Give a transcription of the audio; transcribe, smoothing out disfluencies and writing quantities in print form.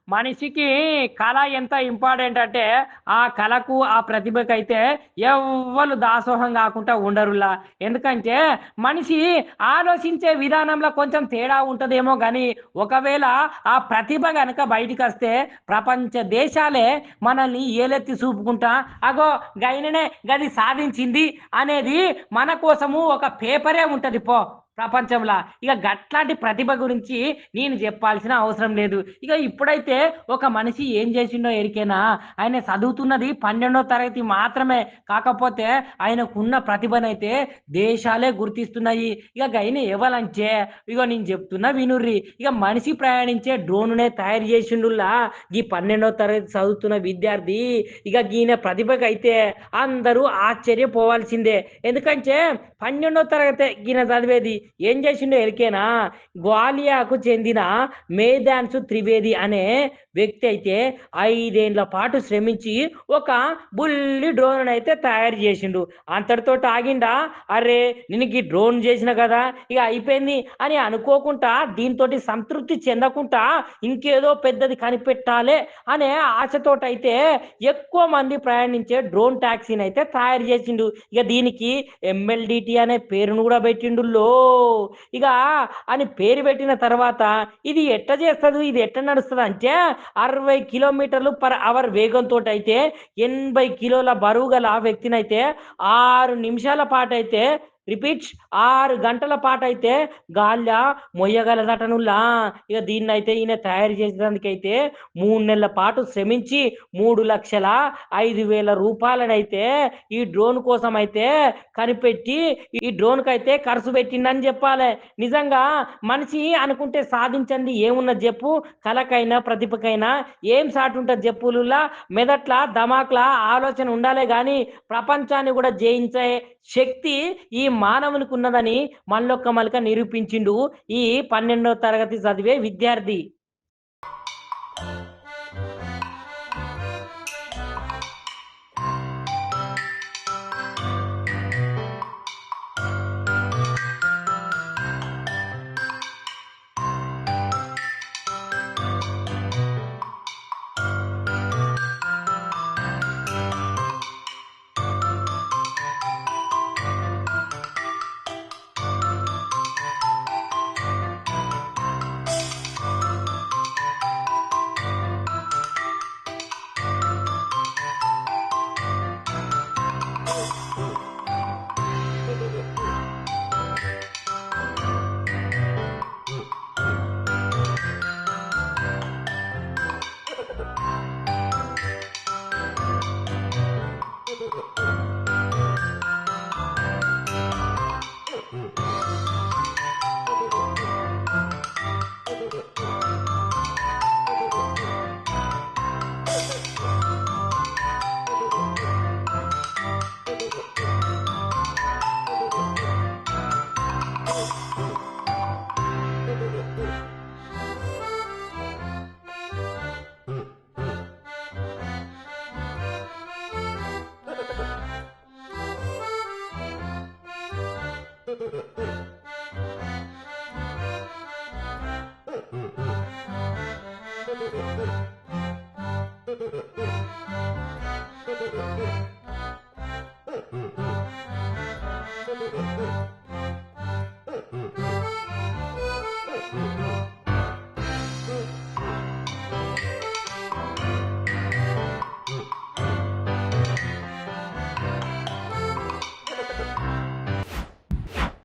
మనిషికి కళ ఎంత ఇంపార్టెంట్ అంటే, ఆ కళకు, ఆ ప్రతిభకైతే ఎవ్వలు దాసోహం గాకుండా ఉండరులా. ఎందుకంటే, మనిషి ఆలోచించే విధానంలో కొంచెం తేడా ఉంటదేమో గానీ, ఒకవేళ ఆ ప్రతిభ గనక బయటికొస్తే, ప్రపంచ దేశాలే మనల్ని ఏలెత్తి చూపుకుంటా, అగో గైననే గది సాధించింది అనేది మన కోసము ఒక పేపరే ఉంటది పో ప్రపంచంలా. ఇక గట్లాంటి ప్రతిభ గురించి నేను చెప్పాల్సిన అవసరం లేదు. ఇక ఇప్పుడైతే ఒక మనిషి ఏం చేసిండో ఎరికేనా? ఆయన చదువుతున్నది 12వ తరగతి మాత్రమే. కాకపోతే ఆయనకున్న ప్రతిభనైతే దేశాలే గుర్తిస్తున్నాయి. ఇక గైన ఎవలంటే ఇగో నేను చెప్తున్నా వినుర్రి. ఇక మనిషి ప్రయాణించే డ్రోనునే తయారు చేసిండుల్లా ఈ 12వ తరగతి చదువుతున్న విద్యార్థి. ఇక గీన ప్రతిభకైతే అందరూ ఆశ్చర్యపోవాల్సిందే. ఎందుకంటే 12వ తరగతి ఈయన చదివేది. ఏం చేసిండో ఎరికేనా? గ్వాలియాకు చెందిన మేధాన్సు త్రివేది అనే వ్యక్తి అయితే 5 ఏళ్ల పాటు శ్రమించి ఒక బుల్లి డ్రోన్ అయితే తయారు చేసిండు. అంతటితో ఆగిండా? అరే నేను ఈ డ్రోన్ చేసిన కదా ఇక అయిపోయింది అని అనుకోకుండా, దీంతో సంతృప్తి చెందకుండా ఇంకేదో పెద్దది కనిపెట్టాలి అనే ఆశతోటైతే ఎక్కువ మంది ప్రయాణించే డ్రోన్ టాక్సీని అయితే తయారు చేసిండు. ఇక దీనికి ఎంఎల్డిటి అనే పేరును కూడా పెట్టిండుల్లో. ఇక అని పేరు పెట్టిన తర్వాత ఇది ఎట్ట చేస్తుంది, ఇది ఎట్ట నడుస్తుంది అంటే 60 కిలోమీటర్లు/అవర్ వేగంతో అయితే 80 కిలోల బరువు గల ఆ వ్యక్తినైతే 6 నిమిషాల పాటు అయితే రిపీట్స్ 6 గంటల పాటు అయితే గాల్లా మొయ్యగలదటనుల్లా. ఇక దీన్నైతే ఈయన తయారు చేసేదానికైతే 3 నెలల పాటు శ్రమించి 3,05,000 రూపాయలనైతే ఈ డ్రోన్ కోసం అయితే కనిపెట్టి ఈ డ్రోన్కి అయితే ఖర్చు పెట్టిండని చెప్పాలి. నిజంగా మనిషి అనుకుంటే సాధించండి ఏమున్నది చెప్పు? కళకైనా ప్రతిభకైనా ఏం సాటి ఉంటుంది చెప్పులులా? మెదట్ల ధమాక్ల ఆలోచన ఉండాలే కానీ ప్రపంచాన్ని కూడా జయించే శక్తి ఈ మానవునికి ఉన్నదని మళ్ళొక్క మలక నిరూపించిండు ఈ 12వ తరగతి చదివే విద్యార్థి.